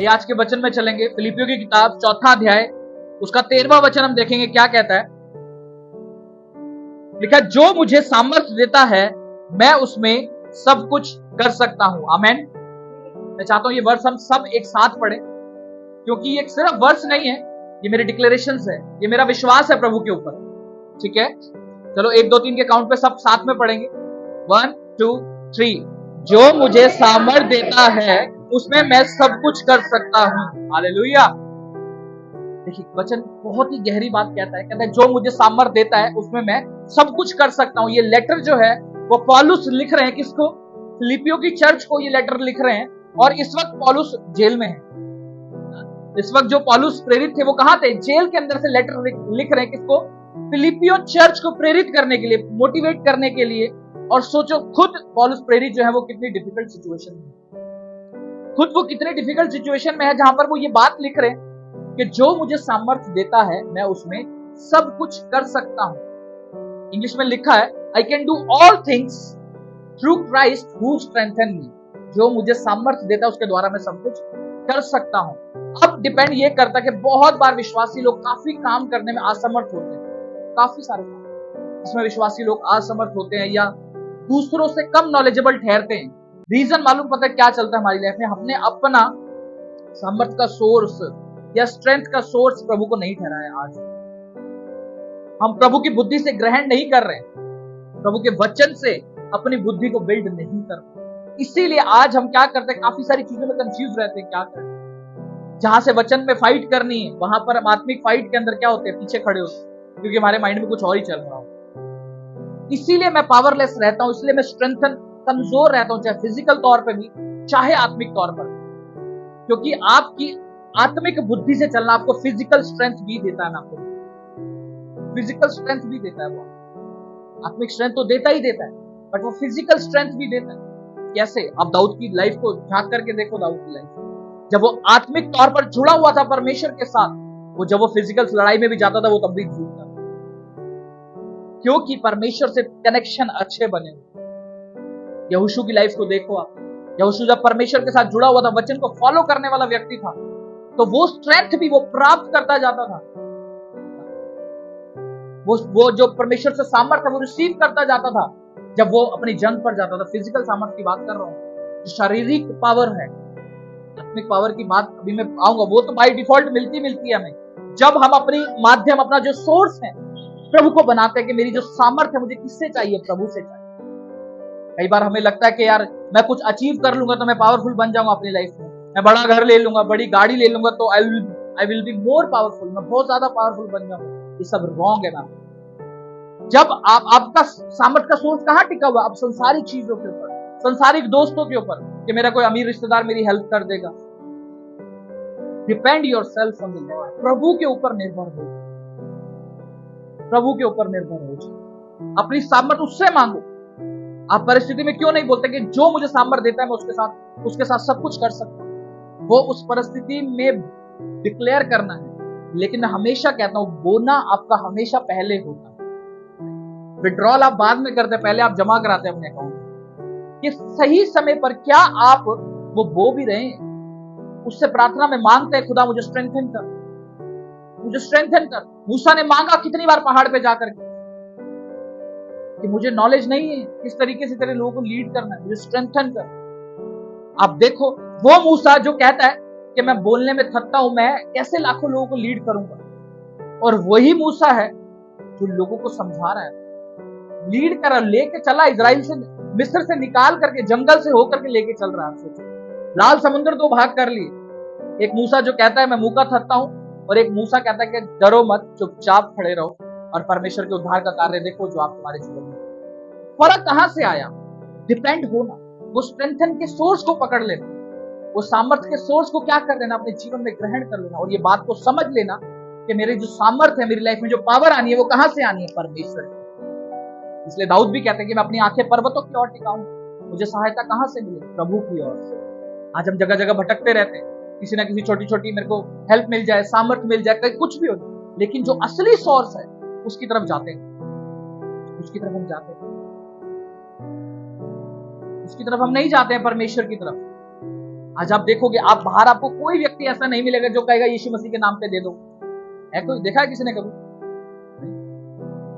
ये आज के वचन में चलेंगे। फिलिपियों की किताब 4 अध्याय उसका 13वां वचन हम देखेंगे क्या कहता है। लिखा, जो मुझे सामर्थ्य देता है मैं उसमें सब कुछ कर सकता हूं। आमेन। मैं चाहता हूं ये वर्स हम सब एक साथ पढ़ें, क्योंकि ये सिर्फ वर्स नहीं है, ये मेरे डिक्लेरेशंस है, ये मेरा विश्वास है प्रभु के ऊपर। ठीक है, चलो 1 2 3 के काउंट पे सब साथ में पढ़ेंगे। 1 2 3। जो मुझे सामर्थ्य देता है उसमें मैं सब कुछ कर सकता हूं। हालेलुया। देखिए वचन बहुत ही गहरी बात कहता है जो मुझे सामर्थ्य देता है उसमें मैं सब कुछ कर सकता हूं। ये लेटर जो है वो पौलुस लिख रहे हैं किसको? फिलिपियों की चर्च को ये लेटर लिख रहे हैं। और इस वक्त पौलुस जेल में है। इस वक्त जो पौलुस प्रेरित थे वो कहां थे? जेल के अंदर से लेटर लिख रहे हैं किसको? फिलिपियो चर्च को प्रेरित करने के लिए, मोटिवेट करने के लिए। और सोचो खुद पौलुस प्रेरित जो है वो कितनी डिफिकल्ट सिचुएशन में, खुद वो कितने डिफिकल्ट सिचुएशन में है जहां पर वो ये बात लिख रहे हैं कि जो मुझे सामर्थ्य देता है मैं उसमें सब कुछ कर सकता हूं। इंग्लिश में लिखा है, I can do all things through Christ who strengthen me. जो मुझे सामर्थ्य देता है उसके द्वारा मैं सब कुछ कर सकता हूं। अब डिपेंड ये करता है कि बहुत बार विश्वासी लोग काफी काम करने में असमर्थ होते हैं, काफी सारे काम इसमें विश्वासी लोग असमर्थ होते हैं या दूसरों से कम नॉलेजेबल ठहरते हैं। रीजन मालूम पता है क्या चलता है हमारी लाइफ में? हमने अपना सामर्थ्य का सोर्स या स्ट्रेंथ का सोर्स प्रभु को नहीं ठहराया। आज हम प्रभु की बुद्धि से ग्रहण नहीं कर रहे, प्रभु के वचन से अपनी बुद्धि को बिल्ड नहीं कर रहे। इसीलिए आज हम क्या करते हैं, काफी सारी चीजों में कंफ्यूज रहते हैं। क्या करें? जहां से वचन में फाइट करनी है वहां पर हम आत्मिक फाइट के अंदर क्या होते हैं? पीछे खड़े होते हैं, क्योंकि हमारे माइंड में कुछ और ही चल रहा हो। इसीलिए मैं पावरलेस रहता हूं, इसलिए मैं स्ट्रेंथन कमजोर रहता हूं, चाहे फिजिकल तौर पर भी चाहे आत्मिक तौर पर, क्योंकि आपकी आत्मिक बुद्धि से चलना आपको फिजिकल स्ट्रेंथ भी देता है ना, आपको फिजिकल स्ट्रेंथ भी देता है। वो आत्मिक स्ट्रेंथ तो देता ही देता है, बट वो फिजिकल स्ट्रेंथ भी देता है। कैसे? आप दाऊद की लाइफ को झांक करके देखो। दाऊद की लाइफ जब वो आत्मिक तौर पर जुड़ा हुआ था परमेश्वर के साथ, वो जब वो फिजिकल लड़ाई में भी जाता था वो तब भी जीतता, क्योंकि परमेश्वर से कनेक्शन अच्छे बने हुए। यहोशू की लाइफ को देखो आप। यहोशू जब परमेश्वर के साथ जुड़ा हुआ था, वचन को फॉलो करने वाला व्यक्ति था, तो वो स्ट्रेंथ भी वो प्राप्त करता जाता था। वो जो परमेश्वर से सामर्थ्य वो रिसीव करता जाता था जब वो अपनी जंग पर जाता था। फिजिकल सामर्थ्य की बात कर रहा हूं, जो शारीरिक पावर है। आत्मिक पावर की बात अभी मैं आऊंगा, वो तो बाय डिफॉल्ट मिलती है हमें जब हम अपनी माध्यम, अपना जो सोर्स है प्रभु को बनाते हैं कि मेरी जो सामर्थ्य है मुझे किससे चाहिए? प्रभु से चाहिए। कई बार हमें लगता है कि यार मैं कुछ अचीव कर लूंगा तो मैं पावरफुल बन जाऊंगा अपनी लाइफ में, मैं बड़ा घर ले लूंगा, बड़ी गाड़ी ले लूंगा तो I will be more powerful, मैं बहुत ज्यादा पावरफुल बन जाऊंगा। ये सब रॉन्ग है ना। जब आपका सामर्थ्य का सोर्स कहां टिका हुआ? अब संसारिक चीजों के ऊपर, संसारिक दोस्तों के ऊपर, कि मेरा कोई अमीर रिश्तेदार मेरी हेल्प कर देगा। Depend yourself on the Lord. प्रभु के ऊपर निर्भर हो, प्रभु के ऊपर निर्भर हो, अपनी सामर्थ्य उससे मांगो। आप परिस्थिति में क्यों नहीं बोलते कि जो मुझे सामर्थ्य देता है मैं उसके साथ सब कुछ कर सकता हूं? वो उस परिस्थिति में डिक्लेयर करना है। लेकिन मैं हमेशा कहता हूं बोना आपका हमेशा पहले होता है, विड्रॉल आप बाद में करते हैं, पहले आप जमा कराते हैं अपने अकाउंट। कि सही समय पर क्या आप वो बो भी रहे हैं, उससे प्रार्थना में मांगते हैं, खुदा मुझे स्ट्रेंथन कर, मुझे स्ट्रेंथन कर। मूसा ने मांगा कितनी बार पहाड़ पे जाकर के कि मुझे नॉलेज नहीं है किस तरीके से तेरे लोगों को लीड करना है, मुझे स्ट्रेंथन कर। आप देखो वो मूसा जो कहता है कि मैं बोलने में थकता हूं, मैं कैसे लाखों लोगों को लीड करूंगा, और वही मूसा है जो लोगों को समझा रहा है, लीड कर लेके चला, इजराइल से, मिस्र से निकाल करके, जंगल से होकर के लेके चल रहा है। लाल समुद्र तो भाग कर लिए। एक मूसा जो कहता है मैं मुंह का थकता हूं, और एक मूसा कहता है कि डरो मत, चुपचाप खड़े रहो और परमेश्वर के उद्धार का कार्य देखो जो आप तुम्हारे जीवन में। फर्क कहां से आया? डिपेंड होना, वो स्ट्रेंथन के सोर्स को पकड़ लेना, वो सामर्थ्य के सोर्स को क्या कर लेना, अपने जीवन में ग्रहण कर लेना, और ये बात को समझ लेना कि मेरी जो सामर्थ्य है, मेरी लाइफ में जो पावर आनी है वो कहां से आनी है? परमेश्वर की। इसलिए दाऊद भी कहते हैं कि मैं अपनी आंखें पर्वतों की ओर टिकाऊं, मुझे सहायता कहां से मिले? प्रभु की ओर से। आज हम जगह जगह भटकते रहते हैं, किसी ना किसी छोटी छोटी मेरे को हेल्प मिल जाए, सामर्थ्य मिल जाए, कहीं कुछ भी हो, लेकिन जो असली सोर्स है उसकी तरफ जाते हैं, उसकी तरफ हम जाते हैं, उसकी तरफ हम नहीं जाते हैं, परमेश्वर की तरफ। आज आप देखोगे, आप बाहर आपको कोई व्यक्ति ऐसा नहीं मिलेगा जो कहेगा यीशु मसीह के नाम पे दे दो। है कोई? देखा है किसी ने कभी?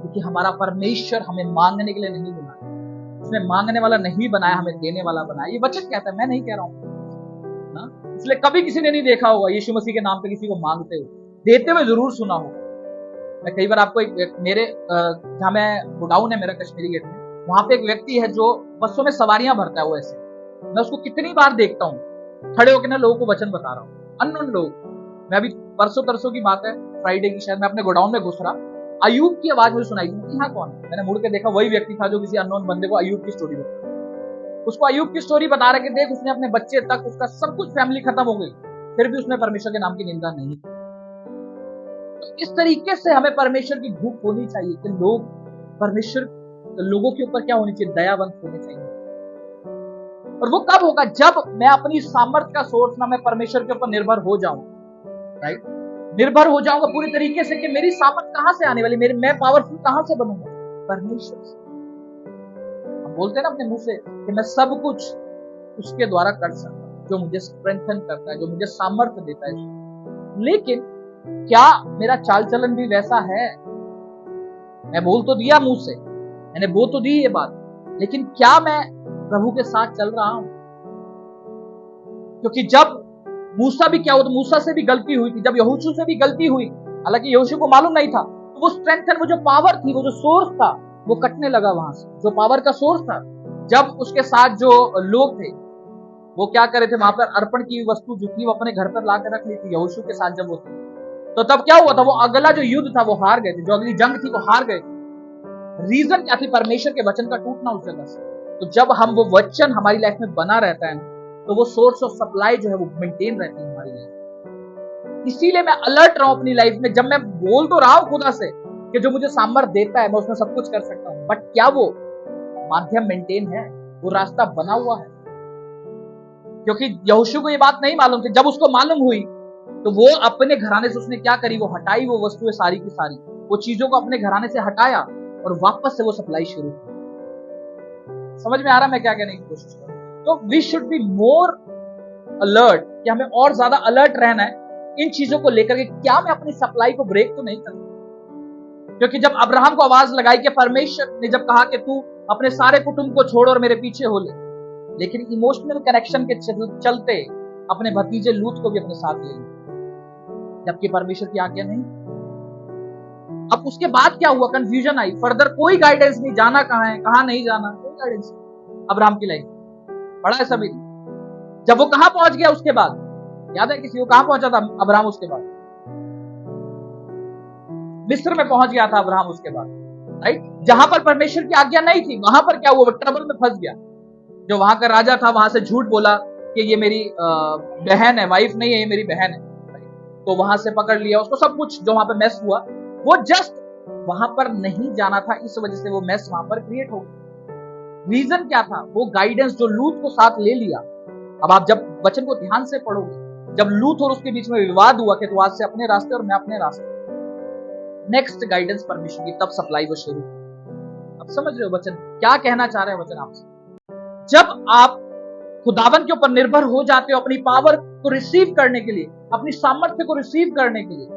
क्योंकि हमारा परमेश्वर हमें मांगने के लिए नहीं बनाया, उसने मांगने वाला नहीं बनाया, हमें देने वाला बनाया। ये वचन कहता है, मैं नहीं कह रहा हूं ना। इसलिए कभी किसी ने नहीं देखा होगा यीशु मसीह के नाम पे किसी को मांगते हुए, देते हुए जरूर सुना होगा। मैं कई बार आपको मेरे जहां मैं गोडाउन है मेरा कश्मीरी गेट में, वहां पे एक व्यक्ति है जो बसों में सवारियां भरता है। वो ऐसे मैं उसको कितनी बार देखता हूँ खड़े होकर ना लोगों को वचन बता रहा हूँ, अननोन लोग। मैं अभी परसों तरसों की बात है, फ्राइडे की शायद, मैं अपने गोडाउन में घुस रहा, अयूब की आवाज मुझे सुनाई दी। यहाँ कौन है? मैंने मुड़ के देखा, वही व्यक्ति था जो किसी अननोन बंदे को अयूब की स्टोरी बता, उसको अयूब की स्टोरी बता रहे कि देख उसने अपने बच्चे तक, उसका सब कुछ फैमिली खत्म हो गई, फिर भी उसने परमेश्वर के नाम की निंदा नहीं की। तो इस तरीके से हमें परमेश्वर की भूख होनी चाहिए कि लोग परमेश्वर, लोगों के ऊपर क्या होनी चाहिए? दयावंत होने चाहिए। और वो कब होगा? जब मैं अपनी सामर्थ्य का सोर्स ना मैं परमेश्वर के ऊपर निर्भर हो जाऊं, राइट? निर्भर हो जाऊंगा पूरी तरीके से कि मेरी सामर्थ कहां से आने वाली, मैं पावरफुल कहां से बनूंगा? परमेश्वर से। हम बोलते हैं ना अपने मुंह से कि मैं सब कुछ उसके द्वारा कर सकता हूं, जो मुझे स्ट्रेंथन करता है, जो मुझे सामर्थ्य देता है। लेकिन क्या मेरा चाल चलन भी वैसा है? मैं बोल तो दिया मुंह से, मैंने बोल तो दी ये बात, लेकिन क्या मैं प्रभु के साथ चल रहा हूं? क्योंकि जब मूसा भी क्या हुआ, तो मूसा से भी गलती हुई थी, जब यहोशू से भी गलती हुई, हालांकि यहोशू को मालूम नहीं था, तो वो स्ट्रेंथ, वो जो पावर थी, वो जो सोर्स था, वो कटने लगा वहां से, जो पावर का सोर्स था। जब उसके साथ जो लोग थे वो क्या करे थे, वहां पर अर्पण की वस्तु जो थी वो अपने घर पर लाकर रख ली थी यहोशू के साथ जब वो थी, तो तब क्या हुआ था, वो अगला जो युद्ध था वो हार गए थे, जो अगली जंग थी वो हार गए थे। रीजन क्या थी? परमेश्वर के वचन का टूटना उस जगह से। तो जब हम वो वचन हमारी लाइफ में बना रहता है ना, तो वो सोर्स ऑफ सप्लाई जो है वो मेंटेन रहती है हमारी लाइफ। इसीलिए मैं अलर्ट रहा हूं अपनी लाइफ में। जब मैं बोल तो रहा हूं खुदा से कि जो मुझे सामर्थ्य देता है मैं उसमें सब कुछ कर सकता हूं, बट क्या वो माध्यम मेंटेन है, वो रास्ता बना हुआ है? क्योंकि यहोशू को ये बात नहीं मालूम थी। जब उसको मालूम हुई तो वो अपने घराने से उसने क्या करी, वो हटाई वो वस्तुएं सारी की सारी, वो चीजों को अपने घराने से हटाया और वापस से वो सप्लाई शुरू की। समझ में आ रहा मैं क्या कहने की कोशिश कर रहा हूं? तो we should be more alert, कि हमें और ज्यादा अलर्ट रहना है इन चीजों को लेकर के, क्या मैं अपनी सप्लाई को ब्रेक तो नहीं करता? क्योंकि जब अब्राहम को आवाज लगाई कि परमेश्वर ने जब कहा कि तू अपने सारे कुटुंब को छोड़ और मेरे पीछे हो ले, लेकिन इमोशनल कनेक्शन के चलते अपने भतीजे लूत को भी अपने साथ ले लिया, जबकि परमेश्वर की आज्ञा नहीं। अब उसके बाद क्या हुआ? कंफ्यूजन आई, फर्दर कोई गाइडेंस नहीं, जाना कहां है, कहां नहीं जाना, कोई गाइडेंस नहीं। अब्राहम की लाइफ बड़ा है सभी। जब वो कहां पहुंच गया उसके बाद, याद है किसी को कहां पहुंचा था अब्राहम उसके बाद? मिस्र में पहुंच गया था अब्राहम उसके बाद, राइट? जहां पर परमेश्वर की आज्ञा नहीं थी, वहां पर क्या हुआ? ट्रबल में फंस गया। जो वहां का राजा था वहां से झूठ बोला कि ये मेरी बहन है, वाइफ नहीं है, ये मेरी बहन है, तो वहां से पकड़ लिया उसको। सब कुछ जो वहां पर मेस हुआ, वो जस्ट वहां पर नहीं जाना था, इस वजह से वो मेस वहां पर क्रिएट हो गया। रीजन क्या था? वो गाइडेंस जो लूत को साथ ले लिया। अब आप जब वचन को ध्यान से पढ़ोगे, जब लूत और उसके बीच में विवाद हुआ कि तू आज से अपने रास्ते और मैं अपने रास्ते, नेक्स्ट गाइडेंस परमिशन की, तब सप्लाई वो शुरू। अब समझ रहे हो वचन क्या कहना चाह रहे हैं? वचन आपसे, जब आप खुदावन के ऊपर निर्भर हो जाते हो अपनी पावर को रिसीव करने के लिए, अपनी सामर्थ्य को रिसीव करने के लिए,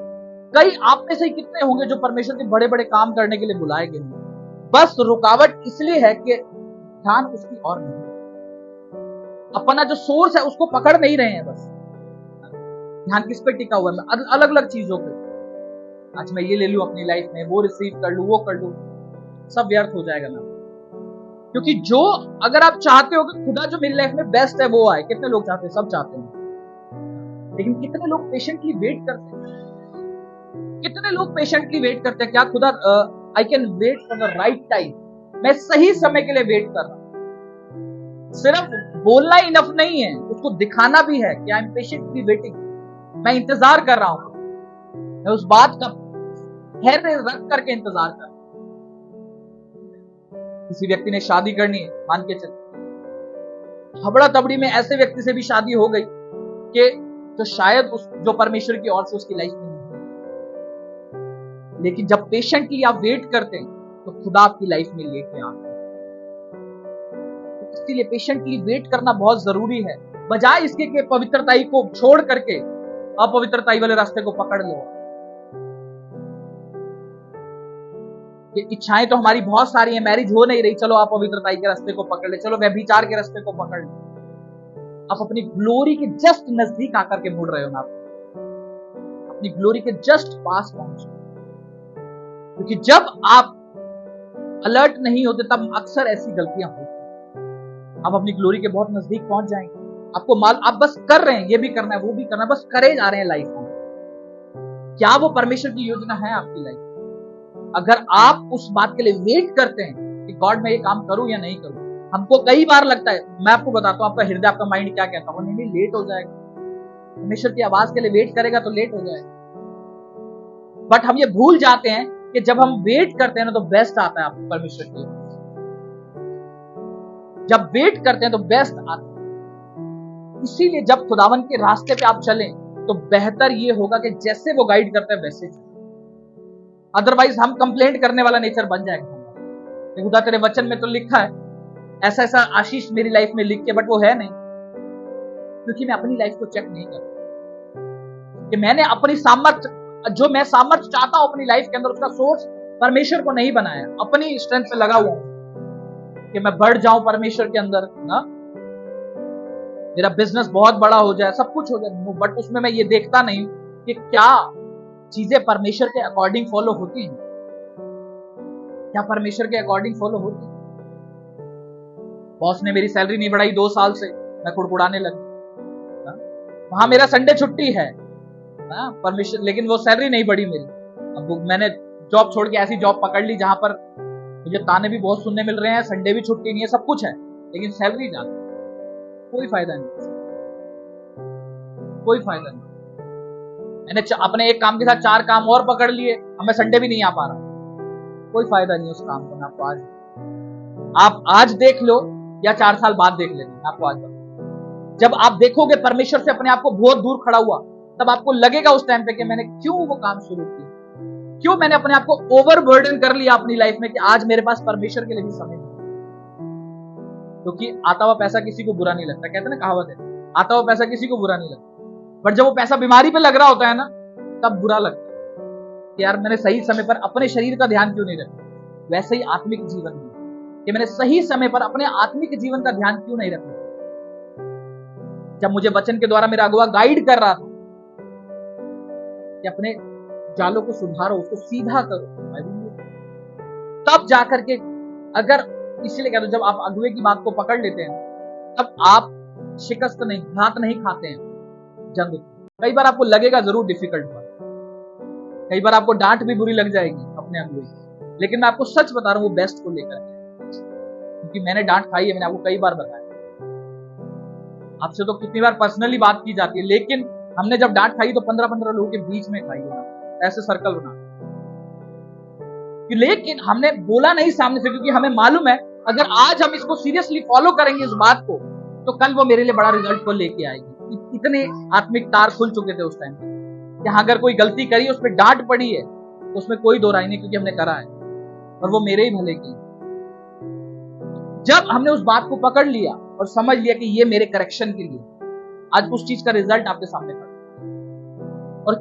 कई आप में से कितने होंगे जो परमेश्वर के बड़े बड़े काम करने के लिए बुलाए गए होंगे? बस रुकावट इसलिए है कि ध्यान उसकी और नहीं, अपना जो सोर्स है उसको पकड़ नहीं रहे हैं। बस ध्यान किस पे टिका हुआ है? अलग अलग चीजों पे। आज मैं ये ले लूं अपनी लाइफ में, वो रिसीव कर लूं, वो कर लूं, सब व्यर्थ हो जाएगा ना। क्योंकि जो अगर आप चाहते हो कि खुदा जो मेरी लाइफ में बेस्ट है वो आए, कितने लोग चाहते हैं? सब चाहते हैं, लेकिन कितने लोग पेशेंटली वेट करते हैं? कितने लोग पेशेंटली वेट करते हैं? क्या खुदा I can wait for the right time, मैं सही समय के लिए वेट कर रहा हूं। सिर्फ बोलना इनफ नहीं है, उसको दिखाना भी है कि आई एम पेशेंटली वेटिंग, मैं इंतजार कर रहा हूं, मैं उस बात का धैर्य रख करके इंतजार कर रहा हूं। किसी व्यक्ति ने शादी करनी है, मान के चल, हबड़ा तबड़ी में ऐसे व्यक्ति से भी शादी हो गई कि तो शायद जो परमेश्वर की ओर से उसकी लाइफ में नहीं, लेकिन जब पेशेंटली आप वेट करते हैं तो खुदा आपकी लाइफ में लेके आते हैं। तो इसलिए पेशेंटली वेट करना बहुत जरूरी है बजाय इसके कि पवित्रताई को छोड़ करके अपवित्रताई वाले रास्ते को पकड़ लो। ये इच्छाएं तो हमारी बहुत सारी है, मैरिज हो नहीं रही, चलो आप पवित्रताई के रास्ते को पकड़ ले, चलो व्यभिचार के रास्ते को पकड़ ले। आप अपनी ग्लोरी के जस्ट नजदीक आकर के मुड़ रहे हो ना, अपनी ग्लोरी के जस्ट पास पहुंचे। क्योंकि जब आप अलर्ट नहीं होते तब अक्सर ऐसी गलतियां होती हैं। आप अपनी ग्लोरी के बहुत नजदीक पहुंच जाएंगे, आपको आप बस कर रहे हैं, ये भी करना है, वो भी करना है, बस करे जा रहे हैं लाइफ में। क्या वो परमेश्वर की योजना है आपकी लाइफ? अगर आप उस बात के लिए वेट करते हैं कि गॉड मैं ये काम करूं या नहीं करूं, हमको कई बार लगता है, मैं आपको बताता हूं, आपका हृदय, आपका माइंड क्या कहता है, नहीं लेट हो जाएगा, परमेश्वर की आवाज के लिए वेट करेगा तो लेट हो जाएगा। बट हम ये भूल जाते हैं कि जब हम वेट करते हैं ना तो बेस्ट आता है आपको परमेश्वर की। जब वेट करते हैं तो बेस्ट आता है। इसीलिए जब खुदावन के रास्ते पे आप चलें तो बेहतर ये होगा कि जैसे वो गाइड करते हैं वैसे चलें। अदरवाइज हम कंप्लेंट करने वाला नेचर बन जाएगा। खुदा तेरे वचन में तो लिखा है ऐसा ऐसा आशीष मेरी लाइफ में लिख के, बट वो है नहीं, क्योंकि मैं अपनी लाइफ को चेक नहीं करता कि मैंने अपनी सामर्थ्य, जो मैं सामर्थ्य चाहता हूं अपनी लाइफ के अंदर, उसका सोर्स परमेश्वर को नहीं बनाया, अपनी स्ट्रेंथ पे लगा हुआ हूं कि मैं बढ़ जाऊं परमेश्वर के अंदर ना, मेरा बिजनेस बहुत बड़ा हो जाए, सब कुछ हो जाए, बट उसमें मैं ये देखता नहीं कि क्या चीजें परमेश्वर के अकॉर्डिंग फॉलो होती हैं, क्या परमेश्वर के अकॉर्डिंग फॉलो होती है। बॉस ने मेरी सैलरी नहीं बढ़ाई 2 साल से, मैं कुड़कुड़ाने लगा, वहां मेरा संडे छुट्टी है परमेश्वर, लेकिन वो सैलरी नहीं बढ़ी मेरी। अब मैंने जॉब छोड़ के ऐसी जॉब पकड़ ली जहां पर मुझे ताने भी बहुत सुनने मिल रहे हैं, संडे भी छुट्टी नहीं है, सब कुछ है, लेकिन सैलरी ज्यादा, कोई फायदा नहीं, कोई फायदा नहीं। मैंने अपने एक काम के साथ 4 काम और पकड़ लिए, अब मैं संडे भी नहीं आ पा रहा, कोई फायदा नहीं उस काम को। मैं आपको आप आज देख लो या 4 साल बाद देख लेना, आपको आज जब आप देखोगे परमेश्वर से अपने आप को बहुत दूर खड़ा हुआ, तब आपको लगेगा उस टाइम पे कि मैंने क्यों वो काम शुरू किया, क्यों मैंने अपने आप को ओवरबर्डन कर लिया अपनी लाइफ में कि आज मेरे पास परमेश्वर के लिए भी समय नहीं। क्योंकि आता हुआ पैसा किसी को बुरा नहीं लगता, कहते ना कहावत है, आता हुआ पैसा किसी को बुरा नहीं लगता, बट जब वो पैसा बीमारी पे लग रहा होता है ना, तब बुरा लगता है कि यार मैंने सही समय पर अपने शरीर का ध्यान क्यों नहीं रखा। वैसे ही आत्मिक जीवन में कि मैंने सही समय पर अपने आत्मिक जीवन का ध्यान क्यों नहीं रखा। जब मुझे वचन के द्वारा मेरा अगुआ गाइड कर रहा था कि अपने जालों को सुधारो, उसको सीधा करो, तब जाकर के, अगर इसलिए कहते जब आप अगुए की बात को पकड़ लेते हैं तब आप शिकस्त नहीं, घात नहीं खाते हैं जंग। कई बार आपको लगेगा जरूर डिफिकल्ट बात, कई बार आपको डांट भी बुरी लग जाएगी अपने अगुए की, लेकिन मैं आपको सच बता रहा हूं वो बेस्ट को लेकर, क्योंकि मैंने डांट खाई है, मैंने आपको कई बार बताया। आपसे तो कितनी बार पर्सनली बात की जाती है, लेकिन हमने जब डांट खाई तो 15-15 लोगों के बीच में खाई है, ऐसे सर्कल बना, लेकिन हमने बोला नहीं सामने से, क्योंकि हमें मालूम है अगर आज हम इसको सीरियसली फॉलो करेंगे इस बात को, तो कल वो मेरे लिए बड़ा रिजल्ट को लेके आएगी। इतने आत्मिक तार खुल चुके थे उस टाइम कि अगर कोई गलती करी, उस पर डांट पड़ी है, तो उसमें कोई दो राय नहीं, क्योंकि हमने करा है और वो मेरे ही भले की। जब हमने उस बात को पकड़ लिया और समझ लिया कि ये मेरे करेक्शन के लिए, आज उस चीज का रिजल्ट आपके सामने पड़ा। और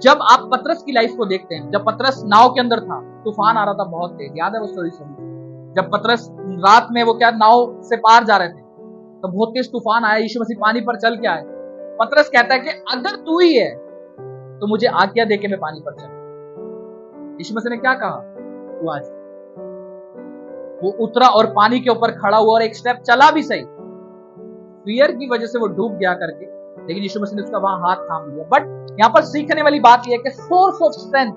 जब आप पतरस की लाइफ को देखते हैं, जब पतरस नाव के अंदर था, तूफान आ रहा था बहुत तेज, याद है वो स्टोरी सभी। जब पतरस रात में वो क्या नाव से पार जा रहे थे, तो बहुत तेज तूफान आया, यीशु मसीह पानी पर चल के आए। पतरस कहता है कि अगर तू ही है तो मुझे आज्ञा दे के मैं पानी पर चल। यीशु मसीह ने क्या कहा, तू आज। वो उतरा और पानी के ऊपर खड़ा हुआ और एक स्टेप चला भी सही, फियर की वजह से वो डूब गया करके, लेकिन यीशु मसीह ने उसका वहां हाथ थाम लिया। बट यहां पर सीखने वाली बात यह है कि सोर्स ऑफ स्ट्रेंथ,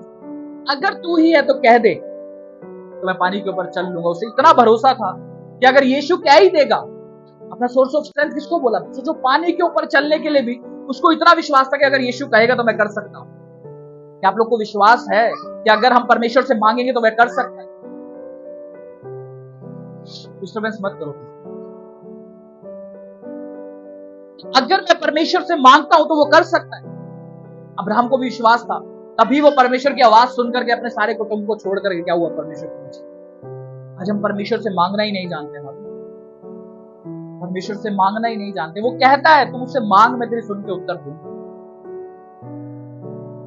अगर तू ही है तो कह दे तो मैं पानी के ऊपर चल लूंगा। उसे इतना भरोसा था कि अगर यीशु कह ही देगा, अपना सोर्स ऑफ स्ट्रेंथ किसको बोला, तो जो पानी के ऊपर चलने के लिए भी उसको इतना विश्वास था कि अगर यीशु कहेगा तो मैं कर सकता हूं। क्या आप लोग को विश्वास है कि अगर हम परमेश्वर से मांगेंगे तो वह कर सकता है? डिस्टर्बेंस मत करो। अगर मैं परमेश्वर से मांगता हूं तो वो कर सकता है। अब्राहम को भी विश्वास था, तभी वो परमेश्वर की आवाज सुनकर के अपने सारे कुटुंब को छोड़कर क्या हुआ, परमेश्वर को। आज हम परमेश्वर से मांगना ही नहीं जानते। परमेश्वर से मांगना ही नहीं जानते। वो कहता है तुम उससे मांग, मैं तेरी सुन के उत्तर दूंगा।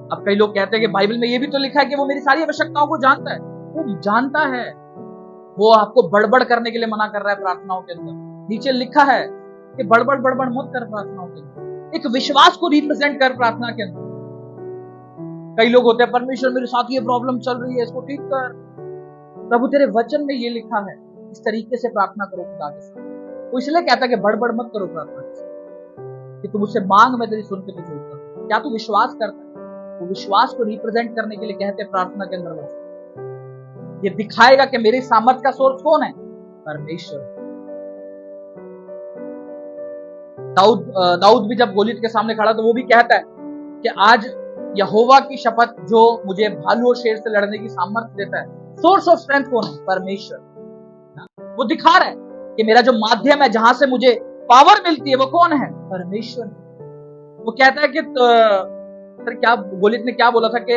अब कई लोग कहते हैं कि बाइबल में ये भी तो लिखा है कि वो मेरी सारी आवश्यकताओं को जानता है। वो जानता है, वो आपको बड़बड़ करने के लिए मना कर रहा है प्रार्थनाओं के अंदर। नीचे लिखा है कि बड़बड़ बड़बड़ मत कर प्रार्थनाओं के अंदर, एक विश्वास को रिप्रेजेंट कर प्रार्थना के अंदर। कई लोग होते हैं, परमेश्वर मेरे साथ ये प्रॉब्लम चल रही है, इसको ठीक कर। प्रभु तेरे वचन में ये लिखा है, इस तरीके से प्रार्थना करो खुदा के साथ। वो इसलिए कहता है कि बड़बड़ मत करो प्रार्थना के साथ, कि तुम उससे मांग, मैं तेरी सुन के तुझे उत्तर। क्या तू विश्वास करता है? वो विश्वास को रिप्रेजेंट करने के लिए कहते हैं प्रार्थना के अंदर वचन। ये दिखाएगा कि मेरी सामर्थ का सोर्स कौन है? परमेश्वर। दाऊद भी जब गोलियत के सामने खड़ा तो वो भी कहता है कि आज यहोवा की शपथ जो मुझे भालू और शेर से लड़ने की सामर्थ्य देता है, सोर्स ऑफ स्ट्रेंथ कौन है? परमेश्वर। वो दिखा रहा है कि मेरा जो माध्यम है, जहां से मुझे पावर मिलती है, वो कौन है? परमेश्वर। वो कहता है कि सर क्या गोलियत ने क्या बोला था कि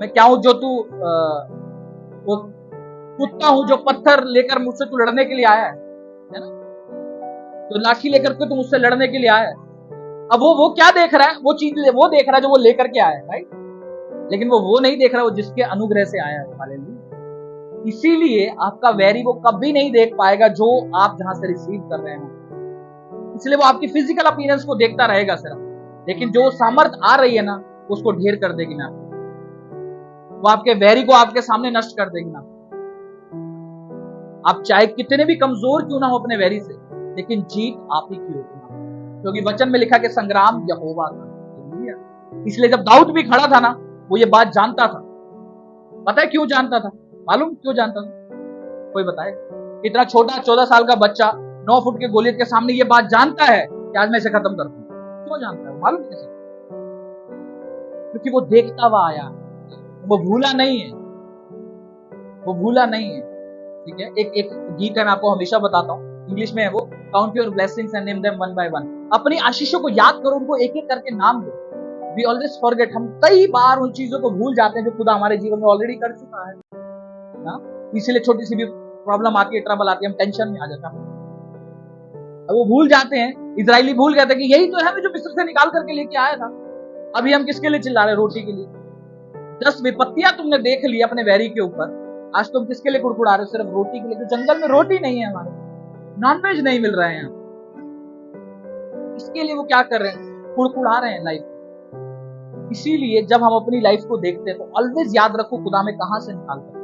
मैं क्या हूं जो तू वो कुत्ता हूं जो पत्थर लेकर मुझसे तू लड़ने के लिए आया है ना? तो लाठी लेकर के तुम मुझसे लड़ने के लिए आया है। अब वो क्या देख रहा है? वो चीज वो देख रहा है जो वो लेकर के आया है, राइट? लेकिन वो नहीं देख रहा, वो जिसके अनुग्रह से आया है। हालेलुया। इसीलिए आपका वैरी वो कभी नहीं देख पाएगा जो आप जहां से रिसीव कर रहे हो। इसलिए वो आपकी फिजिकल अपीयरेंस को देखता रहेगा सिर्फ, लेकिन जो सामर्थ आ रही है ना, उसको ढेर कर देगी ना, वो आपके वैरी को आपके सामने नष्ट कर देगी ना। आप चाहे कितने भी कमजोर क्यों ना हो अपने वैरी से, लेकिन जीत आप ही की होगी, क्योंकि वचन में लिखा कि संग्राम यहोवा का। इसलिए जब दाऊद भी खड़ा था ना, वो ये बात जानता था। पता है क्यों जानता था? मालूम क्यों जानता था? कोई बताए? इतना छोटा 14 साल का बच्चा 9 फुट के गोलियत के सामने ये बात जानता है कि आज मैं इसे खत्म कर दूंगा। क्यों जानता है? मालूम कैसे? क्योंकि वो देखता हुआ आया, वो भूला नहीं है, वो भूला नहीं है। ठीक है, एक गीत है, मैं आपको हमेशा बताता हूँ, इंग्लिश में है वो, count your blessings and name them one by one. अपनी आशीषों को याद करो, उनको एक एक करके नाम दो। वी ऑलवेज फॉरगेट, हम कई बार उन चीजों को भूल जाते हैं जो खुदा हमारे जीवन में ऑलरेडी कर चुका है ना। इसीलिए छोटी सी भी प्रॉब्लम आती है, ट्रबल आती है, हम टेंशन में आ जाते हैं। अब वो भूल जाते हैं, इजरायली भूल गए थे कि यही तो है जो मिस्र से निकाल करके लेके आया था। अभी हम किसके लिए चिल्ला रहे? रोटी के लिए। 10 विपत्तियां तुमने देख ली अपने वैरी के ऊपर, आज तुम किसके लिए कुड़कुड़ा रहे हो? सिर्फ रोटी के लिए। तो जंगल में रोटी नहीं है, हमारे नॉनवेज नहीं मिल रहे हैं, इसके लिए वो क्या कर रहे हैं? कुड़कुड़ा रहे हैं लाइफ। इसीलिए जब हम अपनी लाइफ को देखते हैं तो ऑलवेज याद रखो खुदा में कहां से निकाल कर।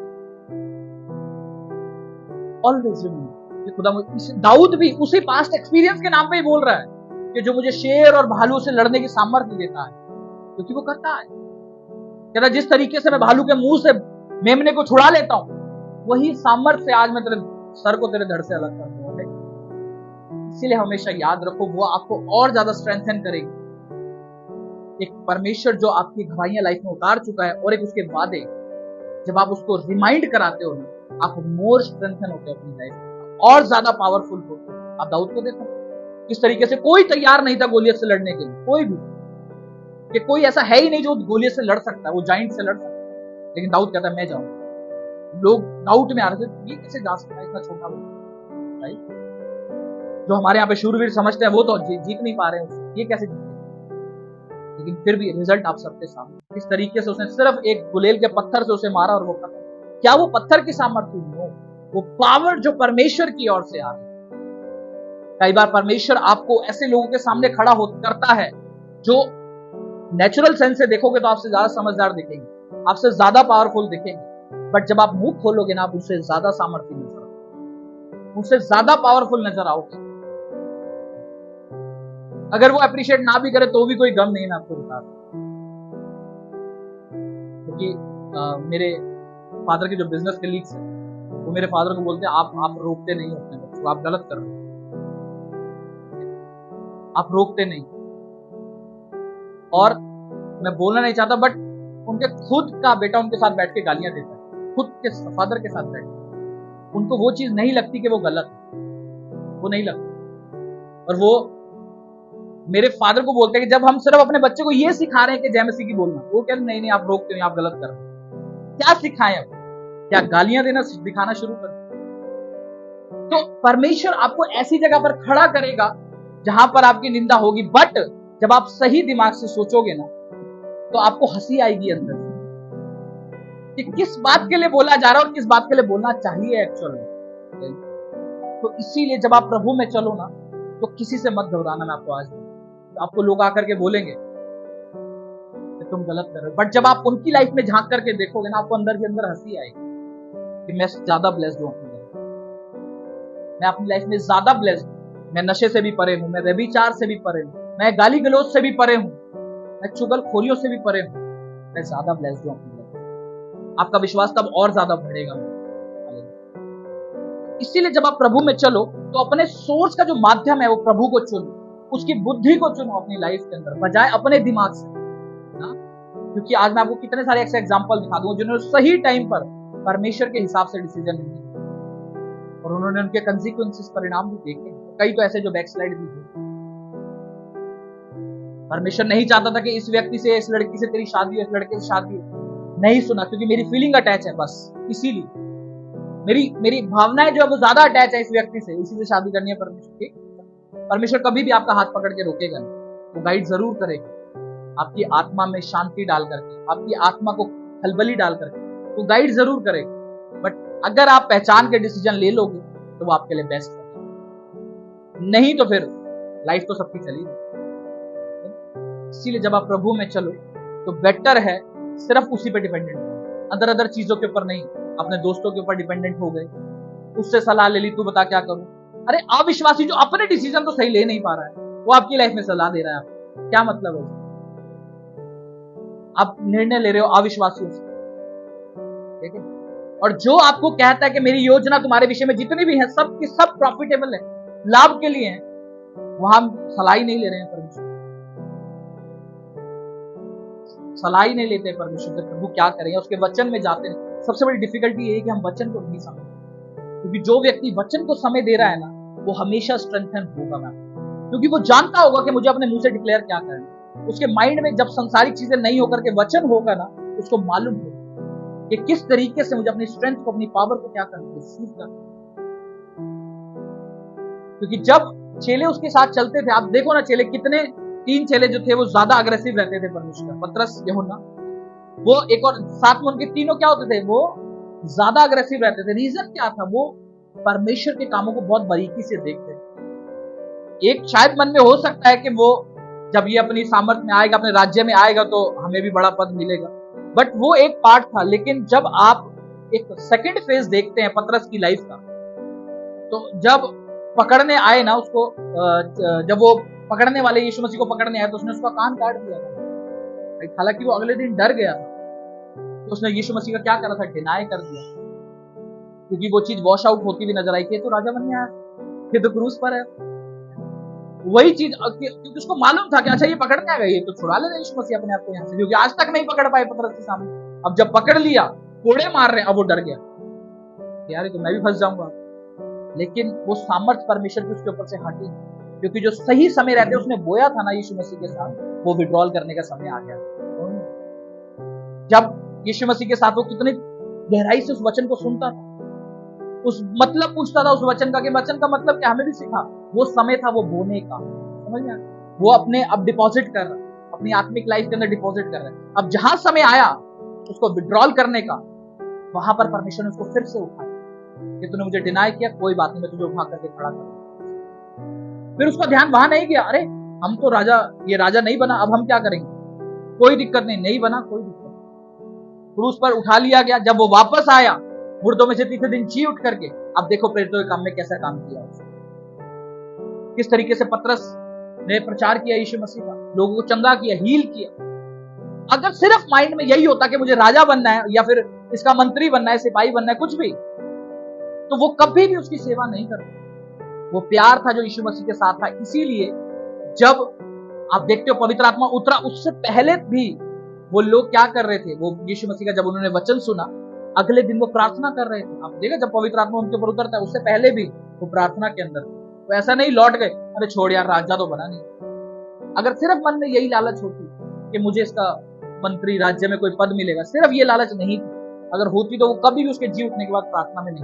ऑलवेज रिमेंबर खुदा। दाऊद भी उसी पास्ट एक्सपीरियंस के नाम पे ही बोल रहा है कि जो मुझे शेर और भालू से लड़ने की सामर्थ्य देता है, क्योंकि वो करता है। कहता जिस तरीके से मैं भालू के मुंह से मेमने को छुड़ा लेता हूं, वही सामर्थ्य से आज मैं तेरे सर को तेरे धड़ से अलग कर दूंगा। इसीलिए हमेशा याद रखो, वो आपको और ज्यादा स्ट्रेंथन करेगी। एक परमेश्वर जो आपकी गवाहियां लाइफ में उतार चुका है, और एक उसके वादे, जब आप उसको रिमाइंड कराते हो ना, आप मोर स्ट्रेंथन होते हो अपनी लाइफ में, और ज्यादा पावरफुल होते हो। आप दाऊद को देखो, किस तरीके से कोई तैयार नहीं था गोलियत से लड़ने के लिए, कोई भी, कि कोई ऐसा है ही नहीं जो गोलियत से लड़ सकता है, वो जाइंट से लड़ सकता है, लेकिन दाऊद कहता है मैं जाऊंगा। लोग डाउट में आ रहे थे, ये कैसे जा सकता है इतना छोटा बच्चा, राइट? जो हमारे यहाँ पे शूरवीर समझते हैं वो तो जीत नहीं पा रहे हैं, ये कैसे जीते? लेकिन फिर भी रिजल्ट आप सबके सामने, किस तरीके से उसने सिर्फ एक गुलेल के पत्थर से उसे मारा और वो खत्म। क्या वो पत्थर की सामर्थ्य नहीं, वो पावर जो परमेश्वर की ओर से आ रही। कई बार परमेश्वर आपको ऐसे लोगों के सामने खड़ा करता है जो नेचुरल सेंस से देखोगे तो आपसे ज्यादा समझदार दिखेंगे, आपसे ज्यादा पावरफुल दिखेंगे, बट जब आप मुंह खोलोगे ना, आप उससे ज्यादा सामर्थ्य नजर आओगे, उससे ज्यादा पावरफुल नजर आओगे। अगर वो अप्रिशिएट ना भी करे तो भी कोई गम नहीं, मैं आपको बता रहा हूं। क्योंकि मेरे फादर के जो बिजनेस कलीग्स हैं, वो मेरे फादर को बोलते हैं आप रोकते नहीं हो अपने बच्चों को, आप गलत कर रहे हो, आप रोकते नहीं। और मैं बोलना नहीं चाहता, बट उनके खुद का बेटा उनके साथ बैठ के गालियां देता है, खुद के फादर के साथ बैठ के। उनको वो चीज नहीं लगती कि वो गलत है, वो नहीं लगती। और वो मेरे फादर को बोलते हैं कि जब हम सिर्फ अपने बच्चे को ये सिखा रहे हैं कि जय मसीह की बोलना, वो कहते नहीं नहीं आप रोकते हो, आप गलत कर रहे हो। क्या सिखाएं अब? क्या गालियां देना दिखाना शुरू कर? तो परमेश्वर आपको ऐसी जगह पर खड़ा करेगा जहां पर आपकी निंदा होगी, बट जब आप सही दिमाग से सोचोगे ना तो आपको हंसी आएगी अंदर से कि किस बात के लिए बोला जा रहा है और किस बात के लिए बोलना चाहिए एक्चुअल में। तो इसीलिए जब आप प्रभु में चलो ना तो किसी से मत घबराना। मैं आपको आज तो आपको लोग आकर के बोलेंगे कि तुम गलत कर रहे हो, बट जब आप उनकी लाइफ में झांक करके देखोगे ना आपको अंदर के अंदर हंसी आएगी कि मैं ज्यादा ब्लेस्ड हूं अपनी लाइफ, मैं अपनी लाइफ में ज्यादा ब्लेस्ड हूं। मैं नशे से भी परे हूं, मैं व्यभिचार से भी परे हूं, मैं गाली गलौज से भी परे हूं, मैं चुगलखोरियों से भी परे हूं, मैं ज्यादा ब्लेस्ड हूं अपनी लाइफ। आपका विश्वास तब और ज्यादा बढ़ेगा। इसीलिए जब आप प्रभु में चलो तो अपने सोर्स का जो माध्यम है वो प्रभु को चुनो, उसकी बुद्धि को चुनो अपनी लाइफ के अंदर, बजाय अपने दिमाग से ना। क्योंकि आज मैं आपको कितने सारे ऐसे एग्जांपल दिखा दूंगा जिन्होंने सही टाइम पर परमेश्वर के हिसाब से डिसीजन नहीं लिया और उन्होंने उनके कंसिक्वेंसेस परिणाम भी देखे। कई तो ऐसे जो बैकस्लाइड भी हुए। परमेश्वर नहीं चाहता था कि इस व्यक्ति से, इस लड़की से तेरी शादी हो, इस लड़के से शादी हो, नहीं सुना क्योंकि मेरी फीलिंग अटैच है, बस इसीलिए मेरी भावनाएं जो है वो ज्यादा अटैच है इस व्यक्ति से, इसी से शादी करनी है परमेश्वर की। परमेश्वर कभी भी आपका हाथ पकड़ के रोकेगा नहीं, वो गाइड जरूर करेगा आपकी आत्मा में शांति डाल करके, आपकी आत्मा को खलबली डाल करके, वो गाइड जरूर करेगा। बट अगर आप पहचान के डिसीजन ले लोगे तो वो आपके लिए बेस्ट है, नहीं तो फिर लाइफ तो सबकी चली। इसीलिए जब आप प्रभु में चलो तो बेटर है सिर्फ उसी पे डिपेंडेंट हो, अदर चीजों के ऊपर नहीं। अपने दोस्तों के ऊपर डिपेंडेंट हो गए, उससे सलाह ले ली, तू बता क्या करूं। अरे अविश्वासी जो अपने डिसीजन तो सही ले नहीं पा रहा है वो आपकी लाइफ में सलाह दे रहा है, आपको क्या मतलब है? आप निर्णय ले रहे हो अविश्वासियों से, ठीक है? और जो आपको कहता है कि मेरी योजना तुम्हारे विषय में जितनी भी है सब की सब प्रॉफिटेबल है, लाभ के लिए है, वहां हम सलाह ही नहीं ले रहे हैं परमेश्वर, सलाह ही नहीं लेते परमेश्वर से प्रभु क्या करेंगे, उसके वचन में जाते हैं। सबसे बड़ी डिफिकल्टी ये है कि हम वचन को नहीं समझते, क्योंकि जो व्यक्ति वचन को समय दे रहा है ना वो हमेशा स्ट्रेंथन होगा मैम, क्योंकि वो जानता होगा कि मुझे अपने मुंह से डिक्लेयर क्या करना है। उसके माइंड में जब संसारिक चीजें नहीं होकर के वचन होगा ना, उसको मालूम होगा कि किस तरीके से मुझे अपनी स्ट्रेंथ को, अपनी पावर को क्या करना है, सीख करना। क्योंकि जब चेले उसके साथ चलते थे, आप देखो ना चेले कितने, 3 चेले जो थे वो ज्यादा अग्रेसिव रहते थे परमेश्वर, पतरस, यूहन्ना, वो एक और साथ में उनके तीनों क्या होते थे, वो ज्यादा अग्रेसिव रहते थे। रीजन क्या था? वो परमेश्वर के कामों को बहुत बारीकी से देखते थे। एक शायद मन में हो सकता है कि वो जब ये अपनी सामर्थ्य में आएगा, अपने राज्य में आएगा तो हमें भी बड़ा पद मिलेगा, बट वो एक पार्ट था। लेकिन जब आप एक सेकंड फेज देखते हैं पतरस की लाइफ का, तो जब पकड़ने आए ना उसको, जब वो पकड़ने वाले यीशु मसीह को पकड़ने आए तो उसने उसका कान काट दिया था। हालांकि वो अगले दिन डर गया, तो उसने यीशु मसीह का क्या करा था, डिनाई कर दिया, क्योंकि वो चीज वॉश आउट होती हुई नजर आई कि तो राजा बनने आया, ये तो क्रूज पर है। वही चीज, क्योंकि उसको मालूम था कि अच्छा ये पकड़ने आएगा, ये तो छुड़ा लेना यीशु मसीह अपने आप को यहाँ से, क्योंकि आज तक नहीं पकड़ पाए पतरस के सामने। अब जब पकड़ लिया, कोड़े मार रहे हैं, अब वो डर गया, यार तो मैं भी फंस जाऊंगा। लेकिन वो सामर्थ्य परमेश्वर की उसके ऊपर से हटी, क्योंकि जो सही समय रहते उसने बोया था ना यीशु मसीह के साथ, वो विड्रॉल करने का समय आ गया। जब यीशु मसीह के साथ वो कितनी गहराई से उस वचन को सुनता था, उस मतलब पूछता था उस वचन का, कि वचन का मतलब क्या, हमें भी सिखा। वो समय था वो बोने का, समझ में? वो अपने अब डिपॉजिट कर रहा है, अपनी आत्मिक लाइफ के अंदर डिपॉजिट कर रहा है। अब जहां समय आया उसको विड्रॉल करने का, वहां पर परमेश्वर ने उसको फिर से उठाया कि तूने मुझे डिनाई किया, कोई बात नहीं, मैं तुझे उठा करके खड़ा करूंगा। फिर उसका ध्यान वहां नहीं गया, अरे हम तो राजा, ये राजा नहीं बना, अब हम क्या करेंगे? कोई दिक्कत नहीं, नहीं बना, कोई दिक्कत नहीं, क्रूस पर उठा लिया गया। जब वो वापस आया मुर्दों में से तीसरे दिन जी उठ करके, अब देखो प्रेरितों के काम में कैसा काम किया, किस तरीके से पतरस ने प्रचार किया यीशु मसीह का, लोगों को चंगा किया, हील किया। अगर सिर्फ माइंड में यही होता कि मुझे राजा बनना है या फिर इसका मंत्री बनना है, सिपाही बनना है, कुछ भी, तो वो कभी भी उसकी सेवा नहीं करता। वो प्यार था जो यीशु मसीह के साथ था। इसीलिए जब आप देखते हो पवित्र आत्मा उतरा, उससे पहले भी वो लोग क्या कर रहे थे, वो यीशु मसीह का जब उन्होंने वचन सुना, अगले दिन वो प्रार्थना कर रहे थे। आप देखा जब पवित्र आत्मा उनके ऊपर उतरता है, उससे पहले भी वो प्रार्थना के अंदर, वो ऐसा नहीं लौट गए, अरे छोड़ यार राजा तो बना नहीं। अगर सिर्फ मन में यही लालच होती कि मुझे इसका मंत्री, राज्य में कोई पद मिलेगा, सिर्फ ये लालच नहीं थी, अगर होती तो वो कभी भी उसके जी उठने के बाद प्रार्थना में नहीं,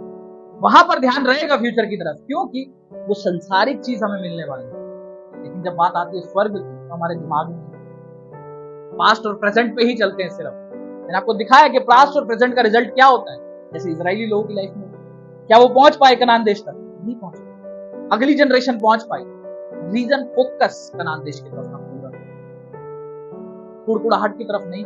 वहां पर ध्यान रहेगा फ्यूचर की तरफ, क्योंकि वो संसारिक चीज हमें मिलने वाली है। लेकिन जब बात आती है स्वर्ग की, तो हमारे दिमाग में पास्ट और प्रेजेंट पे ही चलते हैं सिर्फ। मैंने आपको दिखाया कि पास्ट और प्रेजेंट का रिजल्ट क्या होता है। जैसे इजरायली लोगों की लाइफ में, क्या वो पहुंच पाए कनान देश तक? नहीं पहुंच पाए। अगली जनरेशन पहुंच पाई। रीजन फोकस कनान देश की तरफ ना, कुड़कुड़ाहट की तरफ नहीं।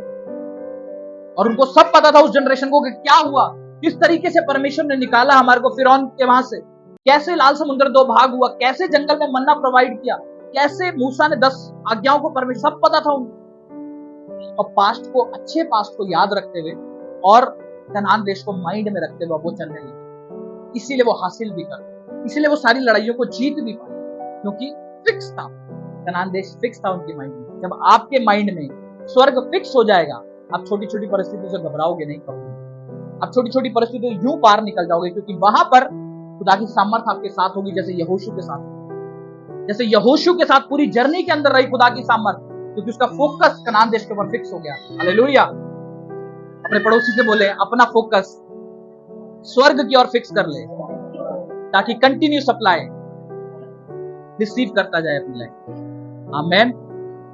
और उनको सब पता था उस जनरेशन को कि क्या हुआ, किस तरीके से परमेश्वर ने निकाला हमारे को फिरौन के वहां से, कैसे लाल समुद्र 2 भाग हुआ, कैसे जंगल में मन्ना प्रोवाइड किया, कैसे मूसा ने 10 आज्ञाओं को परमेश्वर, सब पता था उनको। और पास्ट को, अच्छे पास्ट को याद रखते हुए और कनान देश को माइंड में रखते हुए वो चलने लगे। इसीलिए वो हासिल भी कर, इसीलिए वो सारी लड़ाइयों को जीत भी पाए, क्योंकि फिक्स था कनान देश, फिक्स था उनके माइंड में। जब आपके माइंड में स्वर्ग फिक्स हो जाएगा, आप छोटी छोटी परिस्थितियों से घबराओगे नहीं, करोगे। आप छोटी छोटी परिस्थितियों यूं पार निकल जाओगे, क्योंकि वहां पर खुदा की सामर्थ आपके साथ होगी, जैसे यहोशू के साथ, जैसे यहोशू के साथ पूरी जर्नी के अंदर रही खुदा की सामर्थ, क्योंकि उसका फोकस कनान देश के ऊपर फिक्स हो गया। हालेलुया। अपने पड़ोसी से बोले अपना फोकस स्वर्ग की ओर फिक्स कर ले, ताकि कंटिन्यू सप्लाई रिसीव करता जाए अपनी लाइफ। आमेन।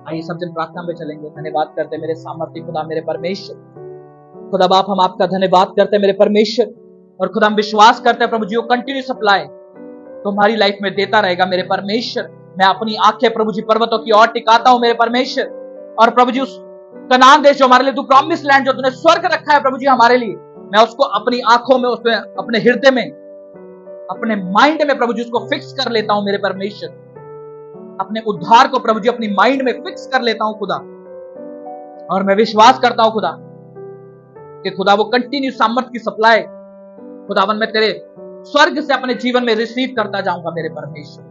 आइए सब जन प्रार्थना में चलेंगे। धन्यवाद करते मेरे सामर्थ्य खुदा, मेरे परमेश्वर, खुदा बाप, हम आपका धन्यवाद करते हैं मेरे परमेश्वर। और खुदा हम विश्वास करते हैं प्रभु जी, वो कंटिन्यू सप्लाई तो हमारी लाइफ में देता रहेगा मेरे परमेश्वर। मैं अपनी आंखें प्रभु जी पर्वतों की ओर टिकाता हूं मेरे परमेश्वर। और प्रभु जी उस कनान देश जो हमारे लिए तू प्रॉमिस लैंड जो तूने स्वर्ग रखा है प्रभु जी हमारे लिए, मैं उसको अपनी आंखों में, उसमें अपने हृदय में, अपने माइंड में प्रभु जी उसको फिक्स कर लेता हूं मेरे परमेश्वर। अपने उद्धार को प्रभु जी अपनी माइंड में फिक्स कर लेता हूं खुदा। और मैं विश्वास करता हूं खुदा कि खुदा वो कंटिन्यू सामर्थ की सप्लाई खुदावन मैं तेरे स्वर्ग से अपने जीवन में रिसीव करता जाऊंगा मेरे परमेश्वर।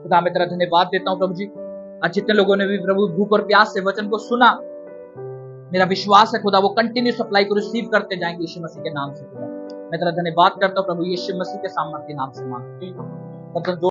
खुदा मैं तेरा धन्यवाद देता हूं प्रभु जी। आज जितने लोगों ने भी प्रभु भूख और प्यास से वचन को सुना, मेरा विश्वास है खुदा वो कंटिन्यू सप्लाई को रिसीव करते जाएंगे यीशु मसीह के नाम से। खुदा मैं तेरा धन्यवाद करता हूं प्रभु, यीशु मसीह के सामर्थ्य के नाम से मांगता हूं।